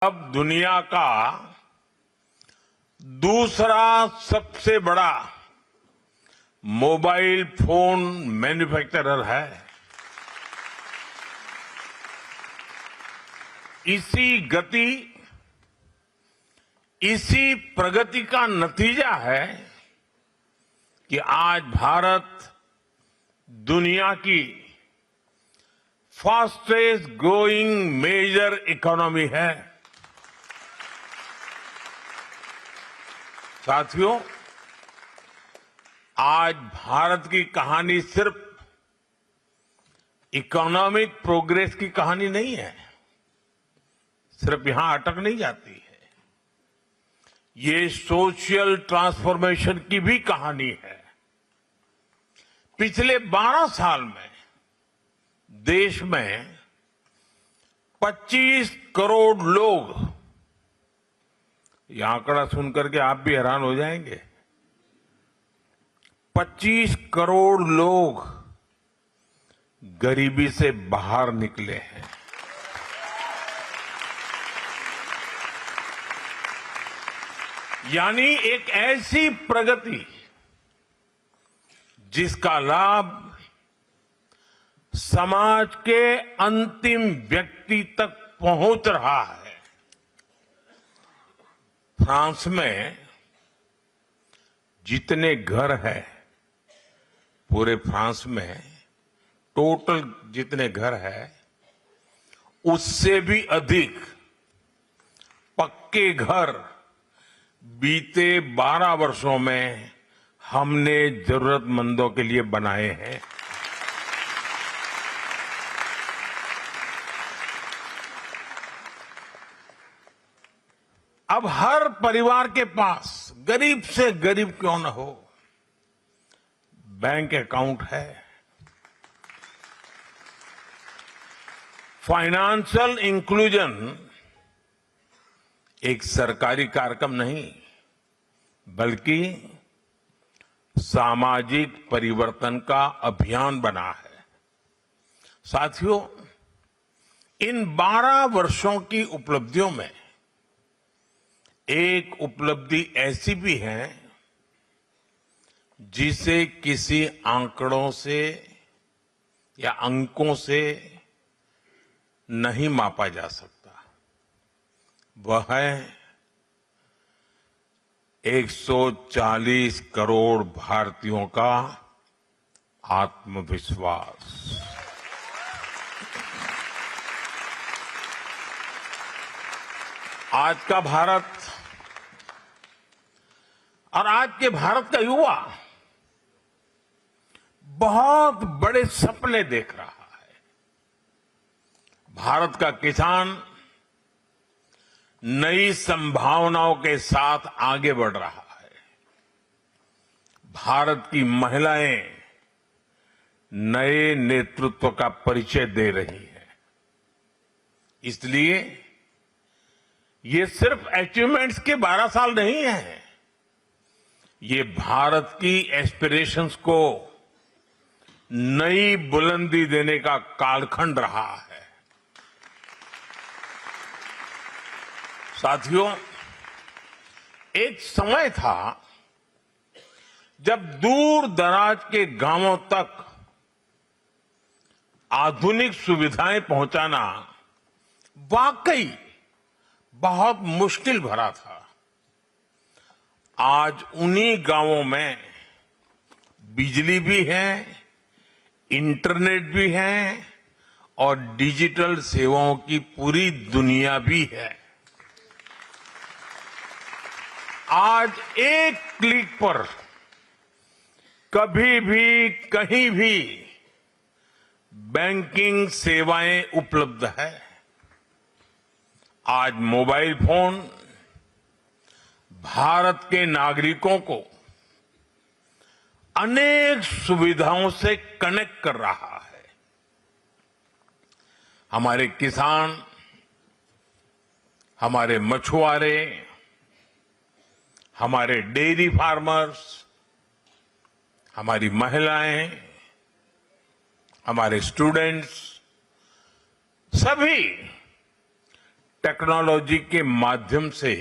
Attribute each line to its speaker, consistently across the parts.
Speaker 1: अब दुनिया का दूसरा सबसे बड़ा मोबाइल फोन मैन्युफैक्चरर है। इसी गति, इसी प्रगति का नतीजा है कि आज भारत दुनिया की फास्टेस्ट ग्रोइंग मेजर इकोनॉमी है। साथियों, आज भारत की कहानी सिर्फ इकोनॉमिक प्रोग्रेस की कहानी नहीं है, सिर्फ यहां अटक नहीं जाती है। ये सोशल ट्रांसफॉर्मेशन की भी कहानी है। पिछले 12 साल में देश में 25 करोड़ लोग, यह आंकड़ा सुनकर के आप भी हैरान हो जाएंगे, 25 करोड़ लोग गरीबी से बाहर निकले हैं। यानी एक ऐसी प्रगति जिसका लाभ समाज के अंतिम व्यक्ति तक पहुंच रहा है। फ्रांस में जितने घर हैं, पूरे फ्रांस में टोटल जितने घर हैं, उससे भी अधिक पक्के घर बीते 12 वर्षों में हमने जरूरतमंदों के लिए बनाए हैं। अब हर परिवार के पास, गरीब से गरीब क्यों न हो, बैंक अकाउंट है। फाइनेंशियल इंक्लूजन एक सरकारी कार्यक्रम नहीं, बल्कि सामाजिक परिवर्तन का अभियान बना है। साथियों, इन 12 वर्षों की उपलब्धियों में एक उपलब्धि ऐसी भी है जिसे किसी आंकड़ों से या अंकों से नहीं मापा जा सकता। वह है 140 करोड़ भारतीयों का आत्मविश्वास। आज का भारत और आज के भारत का युवा बहुत बड़े सपने देख रहा है। भारत का किसान नई संभावनाओं के साथ आगे बढ़ रहा है। भारत की महिलाएं नए नेतृत्व का परिचय दे रही हैं। इसलिए ये सिर्फ अचीवमेंट्स के 12 साल नहीं है, ये भारत की एस्पिरेशंस को नई बुलंदी देने का कालखंड रहा है। साथियों, एक समय था जब दूर दराज के गांवों तक आधुनिक सुविधाएं पहुंचाना वाकई बहुत मुश्किल भरा था। आज उन्हीं गांवों में बिजली भी है, इंटरनेट भी है और डिजिटल सेवाओं की पूरी दुनिया भी है। आज एक क्लिक पर कभी भी कहीं भी बैंकिंग सेवाएं उपलब्ध है। आज मोबाइल फोन भारत के नागरिकों को अनेक सुविधाओं से कनेक्ट कर रहा है। हमारे किसान, हमारे मछुआरे, हमारे डेयरी फार्मर्स, हमारी महिलाएं, हमारे स्टूडेंट्स, सभी टेक्नोलॉजी के माध्यम से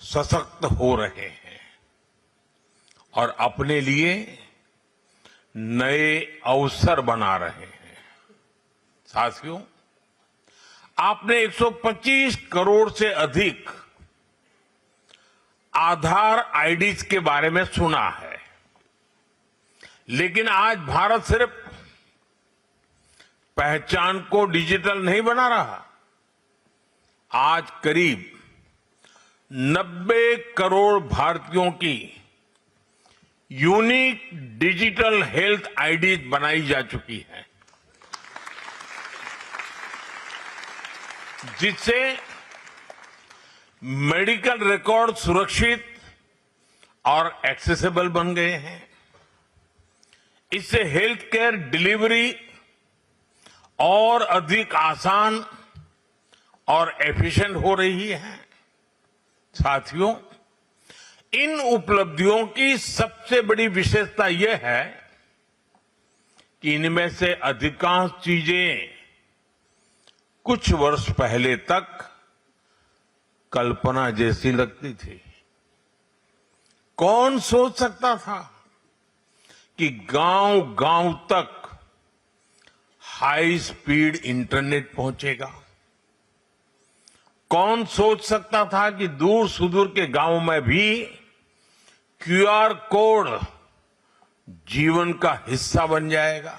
Speaker 1: सशक्त हो रहे हैं और अपने लिए नए अवसर बना रहे हैं। साथियों, आपने 125 करोड़ से अधिक आधार आईडीज के बारे में सुना है, लेकिन आज भारत सिर्फ पहचान को डिजिटल नहीं बना रहा। आज करीब 90 करोड़ भारतीयों की यूनिक डिजिटल हेल्थ आईडीज बनाई जा चुकी है, जिससे मेडिकल रिकॉर्ड सुरक्षित और एक्सेसिबल बन गए हैं। इससे हेल्थ केयर डिलीवरी और अधिक आसान और एफिशिएंट हो रही है। साथियों, इन उपलब्धियों की सबसे बड़ी विशेषता यह है कि इनमें से अधिकांश चीजें कुछ वर्ष पहले तक कल्पना जैसी लगती थी। कौन सोच सकता था कि गांव-गांव तक हाई स्पीड इंटरनेट पहुंचेगा? कौन सोच सकता था कि दूर सुदूर के गांव में भी क्यूआर कोड जीवन का हिस्सा बन जाएगा?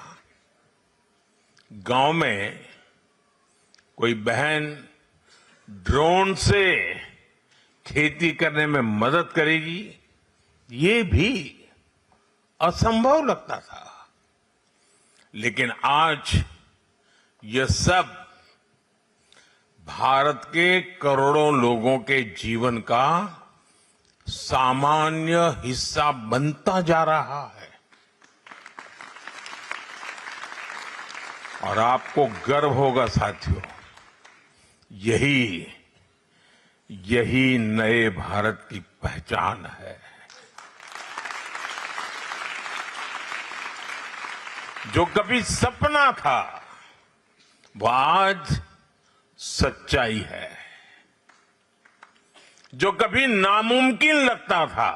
Speaker 1: गांव में कोई बहन ड्रोन से खेती करने में मदद करेगी, ये भी असंभव लगता था। लेकिन आज यह सब भारत के करोड़ों लोगों के जीवन का सामान्य हिस्सा बनता जा रहा है। और आपको गर्व होगा साथियों, यही नए भारत की पहचान है। जो कभी सपना था वो आज सच्चाई है। जो कभी नामुमकिन लगता था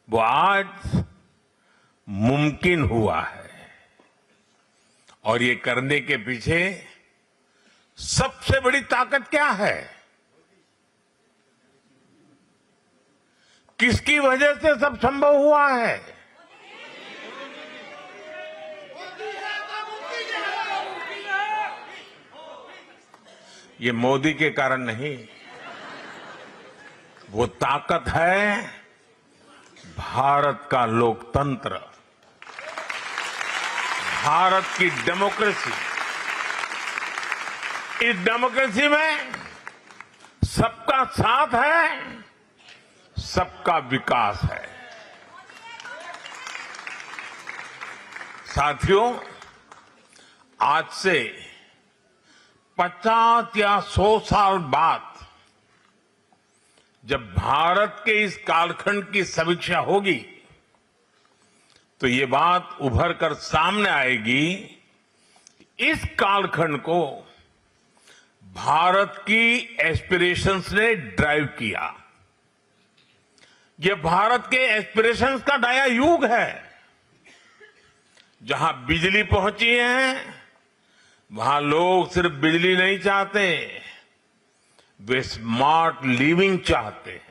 Speaker 1: वो आज मुमकिन हुआ है। और ये करने के पीछे सबसे बड़ी ताकत क्या है? किसकी वजह से सब संभव हुआ है? ये मोदी के कारण नहीं, वो ताकत है भारत का लोकतंत्र, भारत की डेमोक्रेसी। इस डेमोक्रेसी में सबका साथ है, सबका विकास है। साथियों, आज से 50 या 100 साल बाद जब भारत के इस कालखंड की समीक्षा होगी तो ये बात उभर कर सामने आएगी। इस कालखंड को भारत की एस्पिरेशंस ने ड्राइव किया। यह भारत के एस्पिरेशंस का नया युग है। जहां बिजली पहुंची है, वहां लोग सिर्फ बिजली नहीं चाहते, वे स्मार्ट लिविंग चाहते हैं।